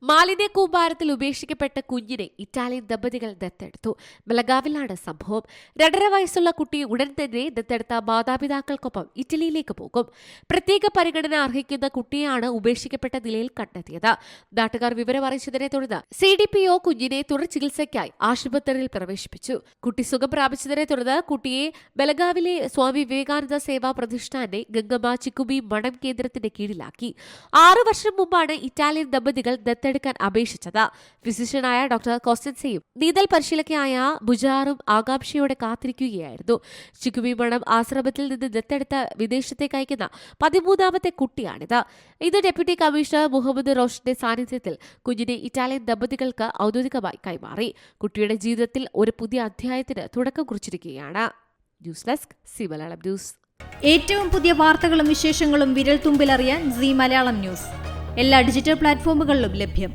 മാലിന്യ കൂമ്പാരത്തിൽ ഉപേക്ഷിക്കപ്പെട്ട കുഞ്ഞിനെ ഇറ്റാലിയൻ ദമ്പതികൾ ദത്തെടുത്തു. ബലഗാവിലാണ് സംഭവം. 2.5 വയസ്സുള്ള കുട്ടി ഉടൻ തന്നെ ദത്തെടുത്ത മാതാപിതാക്കൾക്കൊപ്പം ഇറ്റലിയിലേക്ക് പോകും. പ്രത്യേക പരിഗണന അർഹിക്കുന്ന കുട്ടിയാണ് ഉപേക്ഷിക്കപ്പെട്ട നിലയിൽ കണ്ടെത്തിയത്. നാട്ടുകാർ വിവരം അറിയിച്ചതിനെ തുടർന്ന് CDPO കുഞ്ഞിനെ തുടർ ചികിത്സയ്ക്കായി ആശുപത്രിയിൽ പ്രവേശിപ്പിച്ചു. കുട്ടി സുഖം പ്രാപിച്ചതിനെ തുടർന്ന് കുട്ടിയെ ബലഗാവിലെ സ്വാമി വിവേകാനന്ദ സേവാ പ്രതിഷ്ഠാന്റെ ഗംഗമ്മ ചിക്കുബി മഠം കേന്ദ്രത്തിന്റെ കീഴിലാക്കി. 6 വർഷം മുമ്പാണ് ഇറ്റാലിയൻ ദമ്പതികൾ ദത്തെടുക്കാൻ അപേക്ഷിച്ചത്. ഫിസിഷ്യനായ ഡോക്ടർ കോസ്റ്റൻസയും നീന്തൽ പരിശീലകയായ ബുജാറും ആകാംക്ഷയോടെ കാത്തിരിക്കുകയായിരുന്നു. ചിക്കുബി മഠം ആശ്രമത്തിൽ നിന്ന് ദത്തെടുത്ത വിദേശത്തേക്ക് അയക്കുന്ന 13ാമത്തെ കുട്ടിയാണിത്. ഇത് ഡെപ്യൂട്ടി കമ്മീഷണർ മുഹമ്മദ് റോഷന്റെ സാന്നിധ്യത്തിൽ കുഞ്ഞിനെ ഇറ്റാലിയൻ ദമ്പതികൾക്ക് ഔദ്യോഗികമായി കൈമാറി. കുട്ടിയുടെ ജീവിതത്തിൽ ഒരു പുതിയ അധ്യായത്തിന് തുടക്കം കുറിച്ചിരിക്കുകയാണ്. News desk C Malayalam news. ഏറ്റവും പുതിയ വാർത്തകളും വിശേഷങ്ങളും വിരൽ തുമ്പിലറിയാൻ സി മലയാളം ന്യൂസ് എല്ലാ ഡിജിറ്റൽ പ്ലാറ്റ്ഫോമുകളിലും ലഭ്യം.